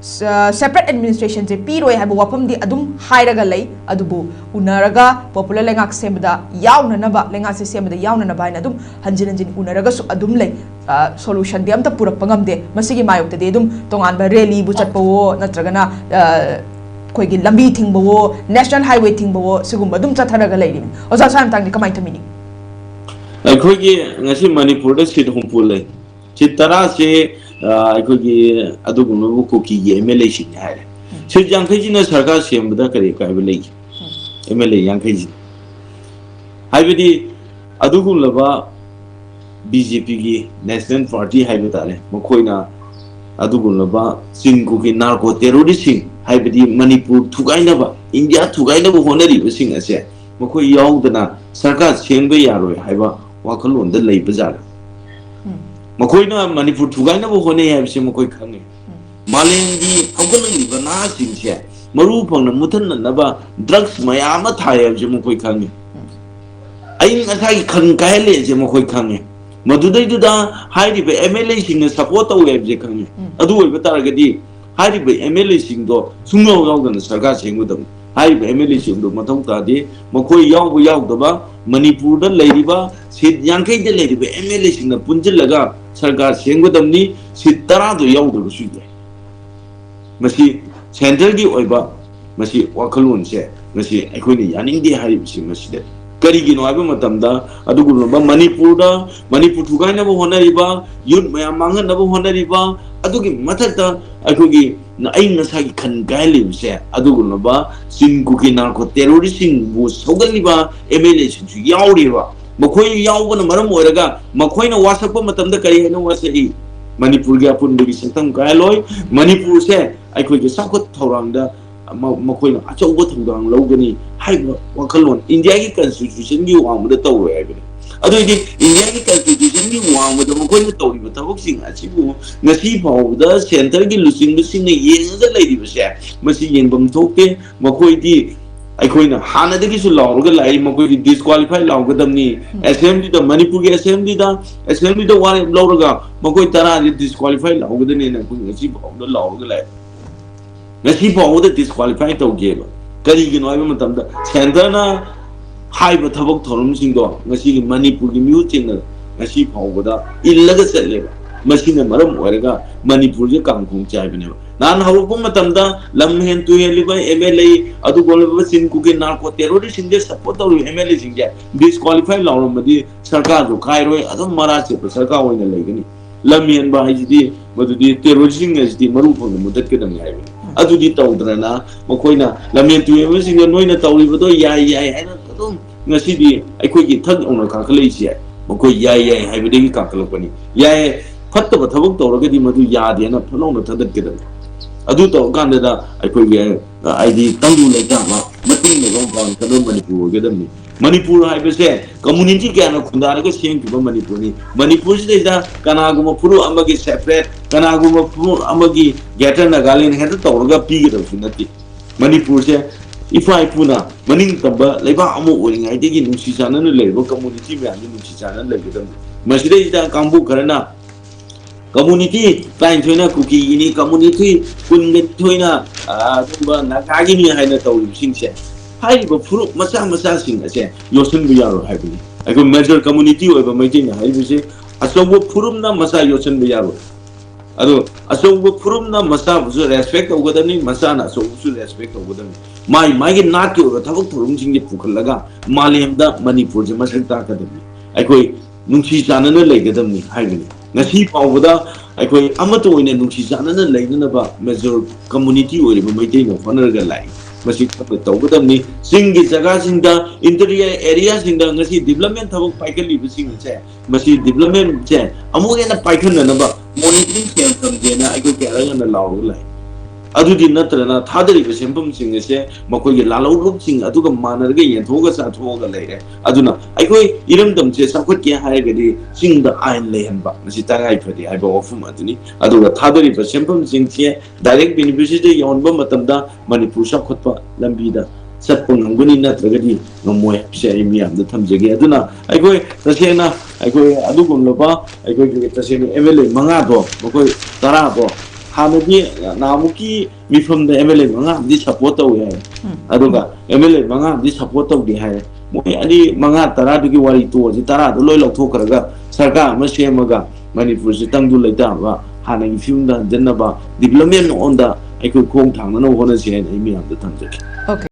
separate administration je piroi haiba wafam di adum hairaga lei adubu unaraga popular lengak semda yauna naba lengak se semda yauna naba ina adum hanjin hanjin unaraga su adum lei solution de amta purak pangam de masigi mayok de adum tongan ba rally bu chatpawo natragana koigi lambi thingbawo national highway thingbawo sigum adum chatharaga lei ni oza sam tang ni kamai thamini koigi ngasi manipur da sit humpul lei chitara se अखोगी अदुगुनो कोकी MLA Singh है से यांखैजी ना सरकार सेमबदा करे कायबे लई MLA यांखैजी हाइबेदी अदुगुलबा बीजेपी की नेशनल पार्टी हाइबे ताले मखोइना अदुगुलबा सिंह की नार्को टेररिस्ट सिंह हाइबेदी मणिपुर थुगाइनबा इंडिया थुगाइनबा होनरिबे सिंह असे मखोइ याउदना सरकार सेमबे यारोय हाइबा वाखलोन द लई बजार मखोइना मणिपुर थुगाइनबो होने हैबसे मखोइ खंगे मालेंगी फगलंगी ना सिंसे मरु फंगना मुथननबा ड्रग्स मयाम थाय हैबसे मखोइ खंगे अइन असाई खन कायले जे मखोइ खंगे मदुदैदुदा हाइरिबे एमएलए सिंगना सपोर्ट तौ हैबसे खंगे अदु ओइबा तारगदी हाइरिबे एमएलए सिंगदो सुंगौ यावदन सरकार सेंगुदम हाइरिबे एमएलए सिंगदो मथौ तादे मखोइ यावबो यावदबा मणिपुर द लेरिबा सीट यांखै दे लेरिबे एमएलए सिंगना पुंजिलगा सरकार सेंगुदमनी सीट 10 दो यावदो सुइदे मसी सेंट्रल की ओइबा मसी वाखलोन से मसी अखोइनि यानिंगदे हारिबसि मसिदे करिगिनो आबे मतमदा अदुगुलबा मणिपुर थुगाइनबो होनरिबा युथ मया मांगनबो होनरिबा अदुगी मथकता अखोगी आई नसागी खन गायलिबसे अदुगुलबा सिंगुकी नार्को टेररिस्ट बु सौगलिबा एमएलए सिंसु यावरिबा मखोइ यावबन मरम ओरगा मखोइना वासपो मतमदा करि हेनो वासई मणिपुर की अपुनबगी संतम गायलोय मणिपुर से अखोगी साखोत थौरांगदा मखोइना अचौबो थौदांग लौगनी हाइबो वखलोन इंडिया की कॉन्स्टिट्यूशन की वांगदा तौरे हाइबने अदुइदि इंडिया की कॉन्स्टिट्यूशन की वांगदा मखोइना तौरिबो थबकसिंग असिबु ngasi फावदा सेंटर की लुसिंगसिंग येंगदा लेरिबसे मसि येंबम थोके मखोइदि अखोइना हानदगी सु लाउरगा लाई मखोइदि डिस्क्वालीफाई लाउगदमनी असेंबली द मणिपुर की असेंबली द वार लाउरगा मखोइ तरा डिस्क्वालीफाई लाउगदने न ngasi फावदा लाउरगा लाई ngasi फावदा डिस्क्वालीफाई तौगेबा करिगिनो आइबा मतमदा सेंटरना हाइबा थबक थोरमसिंगदो ngasi की मणिपुर की म्यू चेंगल ngasi फावदा इल्लगा चलेबा मसिना मरम ओरगा मणिपुर जे कांगखोंग चाइबनेबा नान हवपो मतमदा लमहेन तुहेलिबा एमएलए अदु गोलबा सिंकु के नार्को टेररिस्ट सिंगे सपोर्ट तौ एमएलए सिंगे डिस्क्वालीफाई लाउरमदि सरकार जो खाइरोय अदु मराचे सरकार होइना लेगनी लमहेन बा हाइजिदि मदुदि टेररिस्ट सिंगे जिदि मरु फंग मुदत के दंग हाइबे अदुदि तौद्रना मखोइना लमहेन तुहेबा सिंगे नोइना तौरिबदो याय याय हाइना अदुम ngasidi अखोइगी थग ओनर काखलैसे मखोइ याय याय हाइबदि काखलपनि याय फत्तब थबक तौरगदि मदु यादेना फलौना थदतकेदन अदु तो गांददा अखोइगे आईडी तंगु लेजामा मतिंग लेगो गान कदो मणिपुर गेदमनि मणिपुर हाइबसे कम्युनिटी क्याना खुंदारगा सेंगिबा मणिपुर सिदा कनागुम फुरु अमगी सेपरेट कनागुम फुरु अमगी गेटर नागालैंड हेद तौरगा पीगदबसु नति मणिपुर से इफा इपुना मनिंग तब लेबा अमो ओरिंगाइदेगी नुसी चानन लेबो कम्युनिटी म्यानि नुसी चानन लेगदम मसिदैदा कांबु खरना कम्युनिटी टाइम थोइना कुकी इनी कम्युनिटी कुनगे थोइना तुबा नागागिनी हाइना तौरि सिंसे हाइबो फुरु मसा मसा सिंग असे योसन बियारो हाइबनि अगो मेजर कम्युनिटी ओइबा मैथिना हाइबसे असोबो फुरुमना मसा योसन बियारो अदो असोबो फुरुमना मसा बुसु रेस्पेक्ट औगदनि मसाना असोबुसु रेस्पेक्ट औगदनि माई नाट के ओइबा थबक थुरुम सिंगे पुखलगा मालेमदा मणिपुर जे मसक ताकदनि अखोइ नुंसी Chanan लेगदमनि हाइबनि ngasi pawda aikoi amato oine nungsi janana leinaba major community oiriba maitei no honorga lai masi tawgadamni singi jaga singda interior area singda ngasi development thabak paikali bising che masi development che amugena paikhan na ba monitoring system jena aikoi keranga na law lai अदुदि नत्रना थादरिबे सेंपम सिंगसे मखोइगे लालौरुप सिंग अदुगा मानरगे येंथोगा साथोगा लेरे अदुना अखोइ इरमदम से साखोट के हायगदि सिंग द आइन लेहनबा मसि तागाइ फदि हाइबा ऑफम अदुनि अदुगा थादरिबे सेंपम सिंगसे डायरेक्ट बेनिफिशियरी योनबा मतमदा मणिपुर साखोटपा लंबीदा सत्पंग नंगुनि नत्रगदि नमोय से मियामदा थमजगे अदुना अखोइ तसेना अखोइ अदुगुमलबा अखोइ तसेना एमएलए मंगा दो मखोइ 10 दो हानगी नामुकी मिफम द एमएलए मंगा दि सपोर्ट तौ है अदुगा एमएलए मंगा दि सपोर्ट तौ दि है मोय अदि मंगा तरा दुगी वारी तो जि तरा दो लोय लौथोखरगा सरकार म सेमगा मणिपुर से तंगदु लेता बा हानगी फिल्म दा जनबा डेवलपमेंट ऑन दा आई को खोंग थांगनो होना से आई मियाम द थंजके ओके